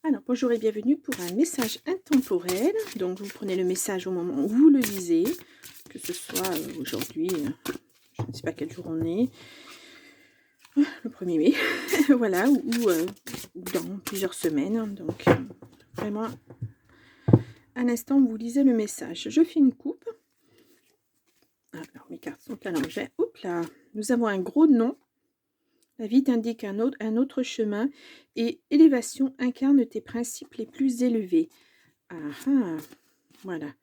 Alors, bonjour et bienvenue pour un message intemporel. Donc, vous prenez le message au moment où vous le lisez, que ce soit aujourd'hui, je ne sais pas quel jour on est, le 1er mai, voilà, ou dans plusieurs semaines. Donc, vraiment, à l'instant où vous lisez le message. Je fais une coupe. Alors, mes cartes sont à l'envers. Oups là, nous avons un gros nom. La vie t'indique un autre chemin et élévation incarne tes principes les plus élevés. Ah ah, voilà.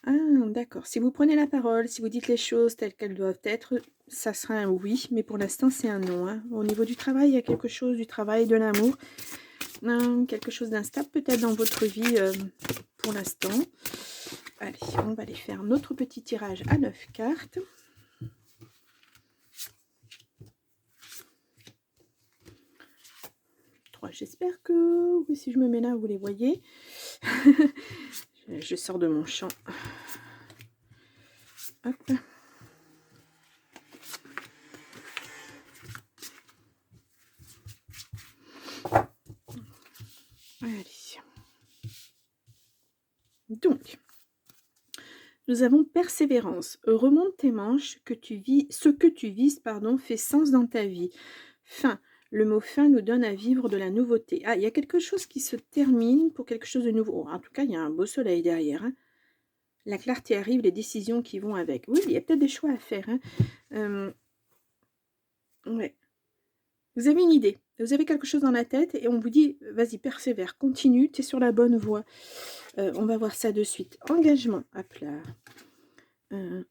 Ah d'accord. Si vous prenez la parole, si vous dites les choses telles qu'elles doivent être, ça sera un oui, mais pour l'instant c'est un non. Hein. Au niveau du travail, il y a quelque chose du travail, de l'amour, quelque chose d'instable peut-être dans votre vie pour l'instant. Allez, on va aller faire notre petit tirage à 9 cartes. J'espère que, oui, si je me mets là, vous les voyez. Je sors de mon champ. Hop. Allez. Donc, nous avons persévérance. Remonte tes manches, que tu vis, ce que tu vises, fait sens dans ta vie. Fin. Le mot fin nous donne à vivre de la nouveauté. Ah, il y a quelque chose qui se termine pour quelque chose de nouveau. Oh, en tout cas, il y a un beau soleil derrière. Hein. La clarté arrive, les décisions qui vont avec. Oui, il y a peut-être des choix à faire. Hein. Ouais. Vous avez une idée. Vous avez quelque chose dans la tête et on vous dit, vas-y, persévère, continue, tu es sur la bonne voie. On va voir ça de suite. Engagement. Hop là.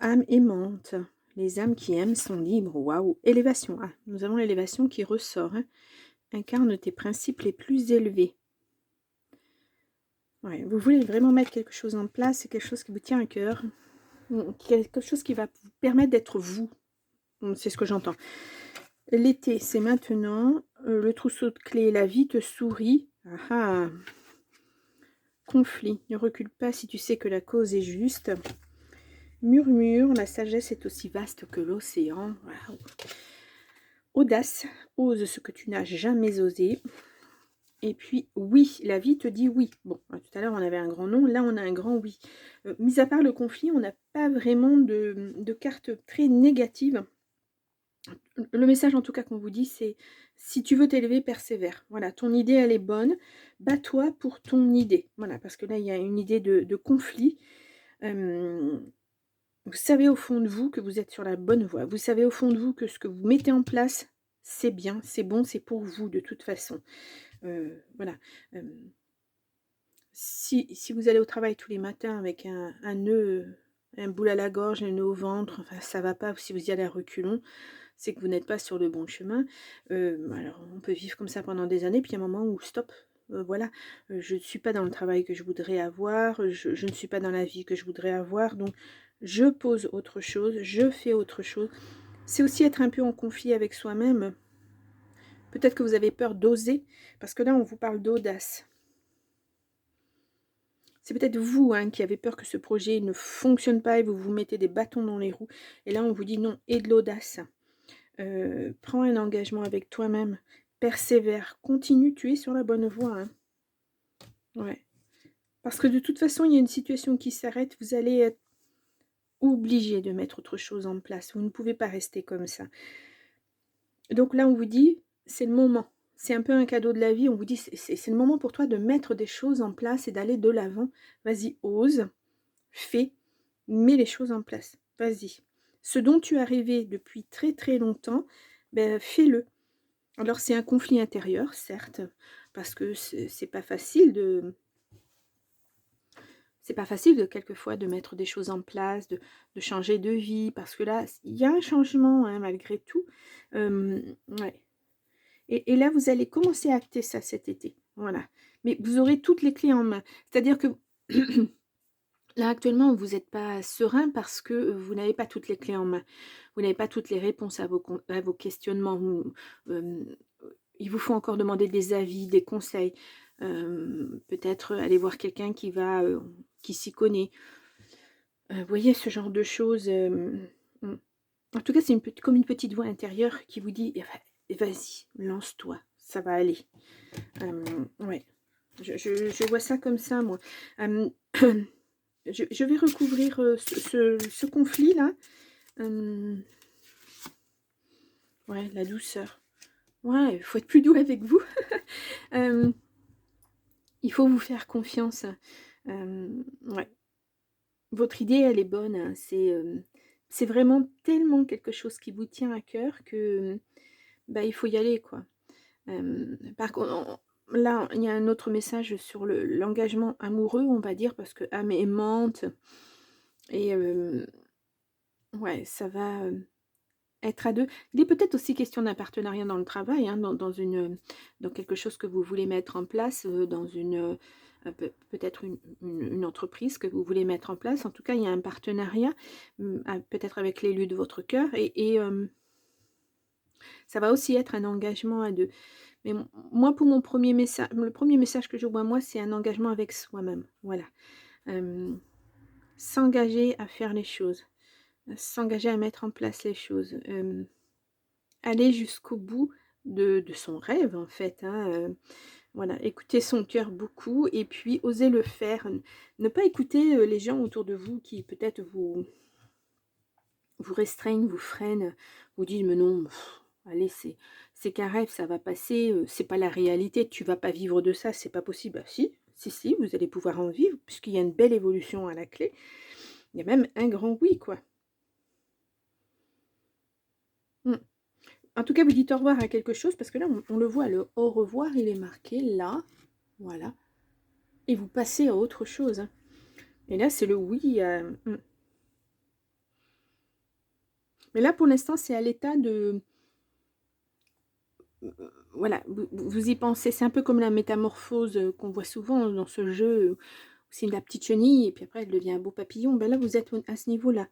Âme aimante. Les âmes qui aiment sont libres. Waouh. Élévation. Ah, nous avons l'élévation qui ressort. Hein. Incarne tes principes les plus élevés. Ouais, vous voulez vraiment mettre quelque chose en place, c'est quelque chose qui vous tient à cœur. Quelque chose qui va vous permettre d'être vous. C'est ce que j'entends. L'été, c'est maintenant. Le trousseau de clés, la vie te sourit. Ah ah. Conflit. Ne recule pas si tu sais que la cause est juste. Murmure, la sagesse est aussi vaste que l'océan. Wow. Audace, ose ce que tu n'as jamais osé. Et puis, oui, la vie te dit oui. Bon, tout à l'heure, on avait un grand non, là, on a un grand oui. Mis à part le conflit, on n'a pas vraiment de cartes très négatives. Le message, en tout cas, qu'on vous dit, c'est si tu veux t'élever, persévère. Voilà, ton idée, elle est bonne. Bats-toi pour ton idée. Voilà, parce que là, il y a une idée de conflit. Vous savez au fond de vous que vous êtes sur la bonne voie. Vous savez au fond de vous que ce que vous mettez en place, c'est bien, c'est bon, c'est pour vous de toute façon. Voilà. Si vous allez au travail tous les matins avec un nœud, un boule à la gorge, un nœud au ventre, enfin ça va pas, si vous y allez à reculons, c'est que vous n'êtes pas sur le bon chemin. Alors on peut vivre comme ça pendant des années, puis il y a un moment où stop, voilà, je ne suis pas dans le travail que je voudrais avoir, je ne suis pas dans la vie que je voudrais avoir, donc je pose autre chose, je fais autre chose. C'est aussi être un peu en conflit avec soi-même. Peut-être que vous avez peur d'oser, parce que là on vous parle d'audace. C'est peut-être vous qui avez peur que ce projet ne fonctionne pas et vous vous mettez des bâtons dans les roues. Et là, on vous dit non, et de l'audace. Prends un engagement avec toi-même. Persévère. Continue, tu es sur la bonne voie. Hein. Ouais. Parce que de toute façon, il y a une situation qui s'arrête. Vous allez être obligé de mettre autre chose en place. Vous ne pouvez pas rester comme ça. Donc là, on vous dit, c'est le moment. C'est un peu un cadeau de la vie. On vous dit, c'est le moment pour toi de mettre des choses en place et d'aller de l'avant. Vas-y, ose. Fais, mets les choses en place. Vas-y. Ce dont tu as rêvé depuis très très longtemps, ben, fais-le. Alors c'est un conflit intérieur, certes, parce que c'est pas facile de... C'est pas facile de quelquefois de mettre des choses en place, de changer de vie, parce que là, il y a un changement malgré tout. Ouais. Et là, vous allez commencer à acter ça cet été. Voilà. Mais vous aurez toutes les clés en main. C'est-à-dire que là, actuellement, vous n'êtes pas serein parce que vous n'avez pas toutes les clés en main. Vous n'avez pas toutes les réponses à vos questionnements. Il vous faut encore demander des avis, des conseils. Peut-être aller voir quelqu'un qui s'y connaît. Vous voyez, ce genre de choses. En tout cas, c'est comme une petite voix intérieure qui vous dit, vas-y, lance-toi, ça va aller. Ouais. Je vois ça comme ça, moi. Euh, je vais recouvrir ce conflit-là. Ouais, la douceur. Ouais, il faut être plus doux avec vous. Euh, il faut vous faire confiance. Ouais. Votre idée, elle est bonne, hein. C'est vraiment tellement quelque chose qui vous tient à cœur que bah, il faut y aller, quoi. Par contre, là, il y a un autre message sur l'engagement amoureux, on va dire, parce que âme aimante, et ouais, ça va être à deux. Il est peut-être aussi question d'un partenariat dans le travail, hein, dans quelque chose que vous voulez mettre en place, dans peut-être une entreprise que vous voulez mettre en place. En tout cas, il y a un partenariat, peut-être avec l'élu de votre cœur, et ça va aussi être un engagement à deux. Mais moi, pour mon premier message, le premier message que je vois, moi, c'est un engagement avec soi-même. Voilà. S'engager à faire les choses, s'engager à mettre en place les choses, aller jusqu'au bout de son rêve, en fait, hein, voilà, écouter son cœur beaucoup et puis oser le faire. Ne pas écouter les gens autour de vous qui peut-être vous restreignent, vous freinent, vous disent mais non, allez, c'est qu'un rêve, ça va passer, c'est pas la réalité, tu vas pas vivre de ça, c'est pas possible. Ah, si, vous allez pouvoir en vivre, puisqu'il y a une belle évolution à la clé. Il y a même un grand oui, quoi. En tout cas, vous dites au revoir à quelque chose, parce que là, on le voit, le au revoir, il est marqué là, voilà. Et vous passez à autre chose, hein. Et là, c'est le oui. Mais là, pour l'instant, c'est à l'état de... Voilà, vous y pensez. C'est un peu comme la métamorphose qu'on voit souvent dans ce jeu. C'est la petite chenille, et puis après, elle devient un beau papillon. Ben là, vous êtes à ce niveau-là.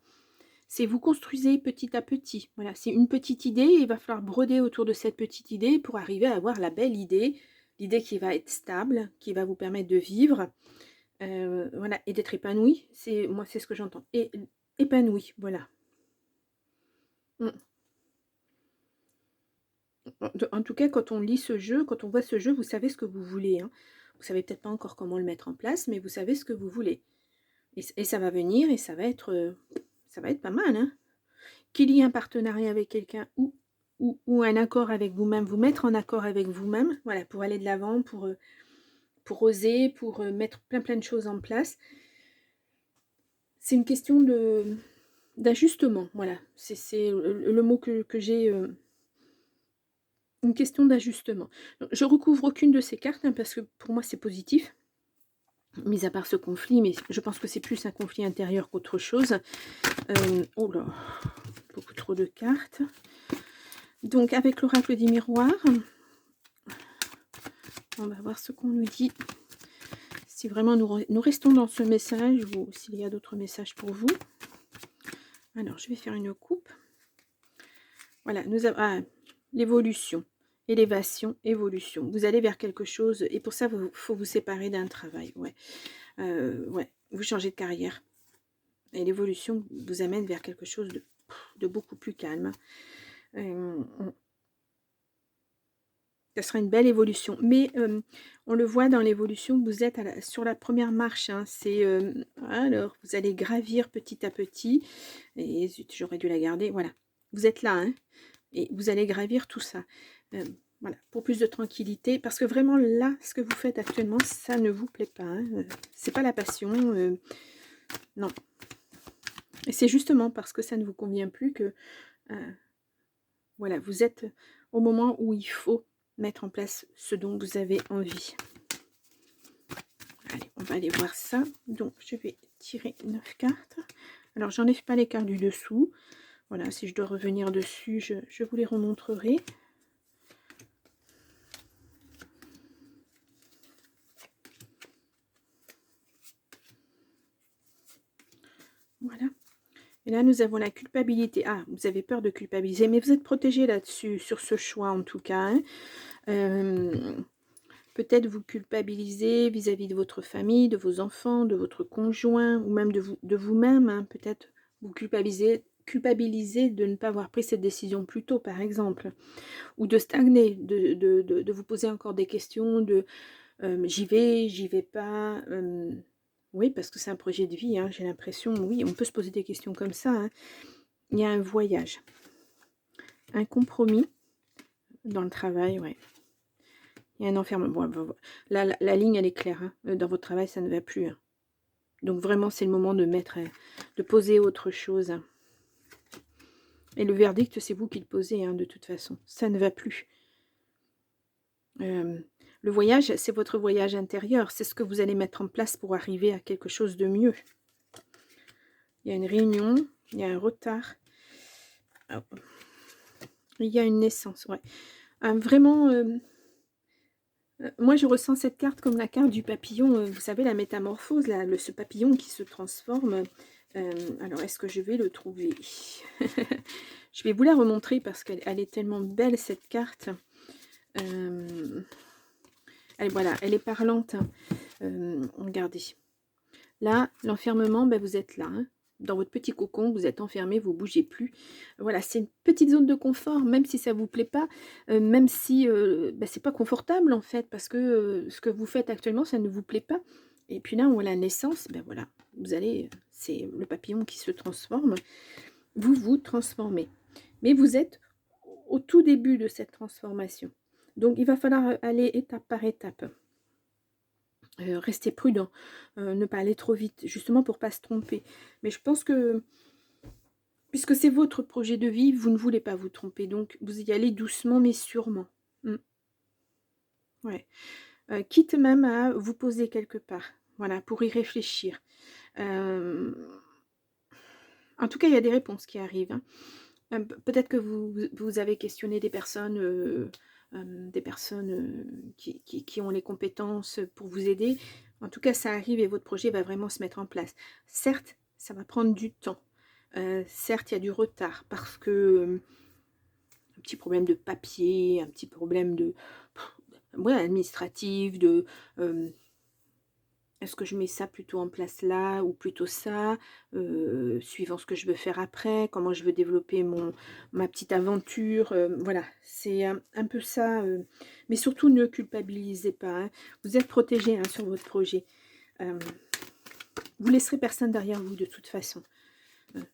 C'est vous construisez petit à petit. Voilà, c'est une petite idée. Il va falloir broder autour de cette petite idée pour arriver à avoir la belle idée. L'idée qui va être stable, qui va vous permettre de vivre. Voilà, et d'être épanoui. Moi, c'est ce que j'entends. Et épanoui, voilà. En tout cas, quand on lit ce jeu, quand on voit ce jeu, vous savez ce que vous voulez, hein. Vous savez peut-être pas encore comment le mettre en place, mais vous savez ce que vous voulez. Et ça va venir et ça va être pas mal, hein. Qu'il y ait un partenariat avec quelqu'un ou un accord avec vous-même, vous mettre en accord avec vous-même, voilà, pour aller de l'avant, pour oser, pour mettre plein de choses en place. C'est une question d'ajustement, voilà. C'est le mot que j'ai... une question d'ajustement. Je recouvre aucune de ces cartes, hein, parce que pour moi c'est positif, mis à part ce conflit, mais je pense que c'est plus un conflit intérieur qu'autre chose. Oh là, beaucoup trop de cartes. Donc avec l'oracle des miroirs, on va voir ce qu'on nous dit. Si vraiment nous restons dans ce message ou s'il y a d'autres messages pour vous. Alors je vais faire une coupe. Voilà, nous avons l'évolution. Élévation, évolution. Vous allez vers quelque chose et pour ça, il faut vous séparer d'un travail. Ouais. Ouais, vous changez de carrière. Et l'évolution vous amène vers quelque chose de beaucoup plus calme. Ça sera une belle évolution. Mais on le voit dans l'évolution, vous êtes sur la première marche, hein. Alors, vous allez gravir petit à petit. Et j'aurais dû la garder. Voilà, vous êtes là, hein. Et vous allez gravir tout ça. Voilà, pour plus de tranquillité. Parce que vraiment, là, ce que vous faites actuellement, ça ne vous plaît pas, hein. C'est pas la passion. Non. Et c'est justement parce que ça ne vous convient plus que... voilà, vous êtes au moment où il faut mettre en place ce dont vous avez envie. Allez, on va aller voir ça. Donc, je vais tirer 9 cartes. Alors, j'enlève pas les cartes du dessous. Voilà, si je dois revenir dessus, je vous les remontrerai. Voilà. Et là, nous avons la culpabilité. Ah, vous avez peur de culpabiliser, mais vous êtes protégé là-dessus, sur ce choix en tout cas, hein. Peut-être vous culpabiliser vis-à-vis de votre famille, de vos enfants, de votre conjoint, ou même de vous-même, hein. Peut-être vous culpabiliser de ne pas avoir pris cette décision plus tôt, par exemple. Ou de stagner, de vous poser encore des questions, j'y vais pas. Oui, parce que c'est un projet de vie, hein, j'ai l'impression. Oui, on peut se poser des questions comme ça. Hein. Il y a un voyage, un compromis dans le travail, ouais. Il y a un enfermement. Bon, la ligne, elle est claire. Hein. Dans votre travail, ça ne va plus. Hein. Donc vraiment, c'est le moment de mettre, de poser autre chose. Hein. Et le verdict, c'est vous qui le posez, hein, de toute façon. Ça ne va plus. Le voyage, c'est votre voyage intérieur. C'est ce que vous allez mettre en place pour arriver à quelque chose de mieux. Il y a une réunion, il y a un retard. Oh. Il y a une naissance, ouais. Vraiment, moi je ressens cette carte comme la carte du papillon. Vous savez, la métamorphose, là, ce papillon qui se transforme. Alors, est-ce que je vais le trouver? Je vais vous la remontrer parce qu'elle est tellement belle, cette carte. Voilà, elle est parlante. Regardez. Là, l'enfermement, ben, vous êtes là. Hein. Dans votre petit cocon, vous êtes enfermé, vous ne bougez plus. Voilà, c'est une petite zone de confort, même si ça ne vous plaît pas, même si ben, c'est pas confortable en fait, parce que ce que vous faites actuellement, ça ne vous plaît pas. Et puis là, où la naissance, ben voilà, vous allez, c'est le papillon qui se transforme, vous vous transformez. Mais vous êtes au tout début de cette transformation. Donc, il va falloir aller étape par étape. Rester prudent, ne pas aller trop vite, justement pour ne pas se tromper. Mais je pense que, puisque c'est votre projet de vie, vous ne voulez pas vous tromper. Donc, vous y allez doucement, mais sûrement. Ouais. Quitte même à vous poser quelque part. Voilà, pour y réfléchir. En tout cas, il y a des réponses qui arrivent. Hein. Peut-être que vous avez questionné des personnes qui ont les compétences pour vous aider. En tout cas, ça arrive et votre projet va vraiment se mettre en place. Certes, ça va prendre du temps. Certes, il y a du retard parce que un petit problème de papier, un petit problème de administratif, de est-ce que je mets ça plutôt en place là ou plutôt ça, suivant ce que je veux faire après, comment je veux développer ma petite aventure. Voilà, c'est un peu ça. Mais surtout, ne culpabilisez pas. Hein. Vous êtes protégé hein, sur votre projet. Vous laisserez personne derrière vous de toute façon.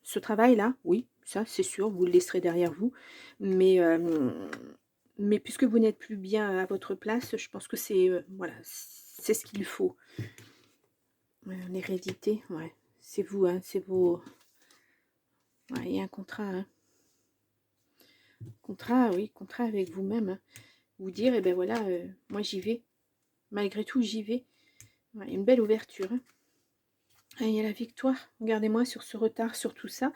Ce travail-là, oui, ça c'est sûr, vous le laisserez derrière vous. Mais puisque vous n'êtes plus bien à votre place, je pense que c'est voilà, c'est ce qu'il faut. L'hérédité, ouais. C'est vous, hein, c'est vos... Ouais, il y a un contrat, hein. Contrat, oui, contrat avec vous-même. Hein. Vous dire, eh ben voilà, moi j'y vais. Malgré tout, j'y vais. Ouais, une belle ouverture. Hein. Ah, il y a la victoire. Regardez-moi sur ce retard, sur tout ça.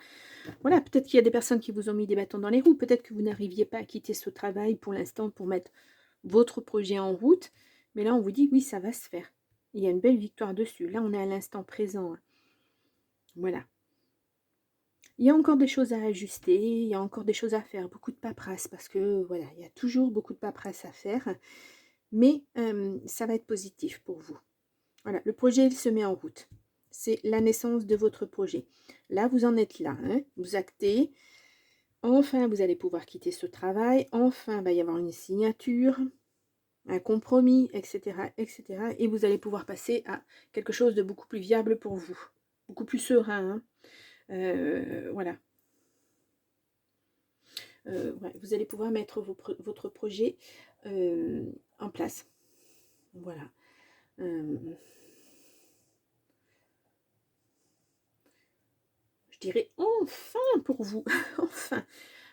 Voilà, peut-être qu'il y a des personnes qui vous ont mis des bâtons dans les roues. Peut-être que vous n'arriviez pas à quitter ce travail pour l'instant pour mettre votre projet en route. Mais là, on vous dit, oui, ça va se faire. Il y a une belle victoire dessus. Là, on est à l'instant présent. Hein. Voilà. Il y a encore des choses à ajuster, il y a encore des choses à faire, beaucoup de paperasse, parce que voilà, il y a toujours beaucoup de paperasse à faire, mais ça va être positif pour vous. Voilà, le projet, il se met en route. C'est la naissance de votre projet. Là, vous en êtes là, hein, vous actez. Enfin, vous allez pouvoir quitter ce travail. Enfin, il va y avoir une signature, un compromis, etc., etc. Et vous allez pouvoir passer à quelque chose de beaucoup plus viable pour vous, beaucoup plus serein. Hein. Voilà. Ouais, vous allez pouvoir mettre votre projet en place. Voilà. Je dirais enfin pour vous. Enfin.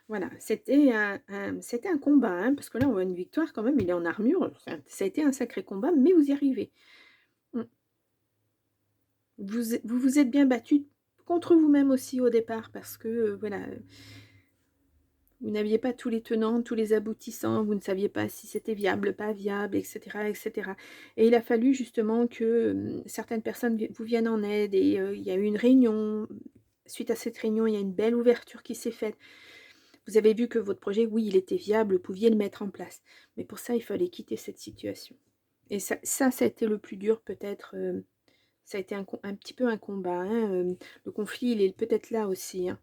Voilà. C'était un combat. Hein, parce que là, on voit une victoire quand même. Il est en armure. Ça a été un sacré combat, mais vous y arrivez. Vous vous êtes bien battu contre vous-même aussi au départ. Parce que, voilà... Vous n'aviez pas tous les tenants, tous les aboutissants, vous ne saviez pas si c'était viable, pas viable, etc., etc. Et il a fallu justement que certaines personnes vous viennent en aide et il y a eu une réunion. Suite à cette réunion, il y a une belle ouverture qui s'est faite. Vous avez vu que votre projet, oui, il était viable, vous pouviez le mettre en place. Mais pour ça, il fallait quitter cette situation. Et ça a été le plus dur peut-être. Ça a été un petit peu un combat. Hein, le conflit, il est peut-être là aussi. Hein.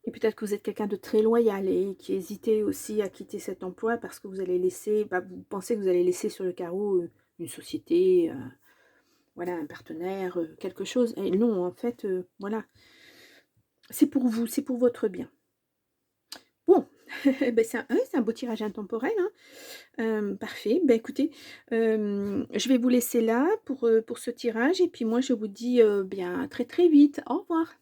Et peut-être que vous êtes quelqu'un de très loyal et qui hésitait aussi à quitter cet emploi parce que vous allez laisser, bah, vous pensez que vous allez laisser sur le carreau, une société, voilà, un partenaire, quelque chose. Et non, en fait, voilà, c'est pour vous, c'est pour votre bien. Bon, beh, c'est un ouais, c'est un beau tirage intemporel, hein. Parfait. Ben écoutez, je vais vous laisser là pour ce tirage et puis moi je vous dis, bien à très, très vite. Au revoir.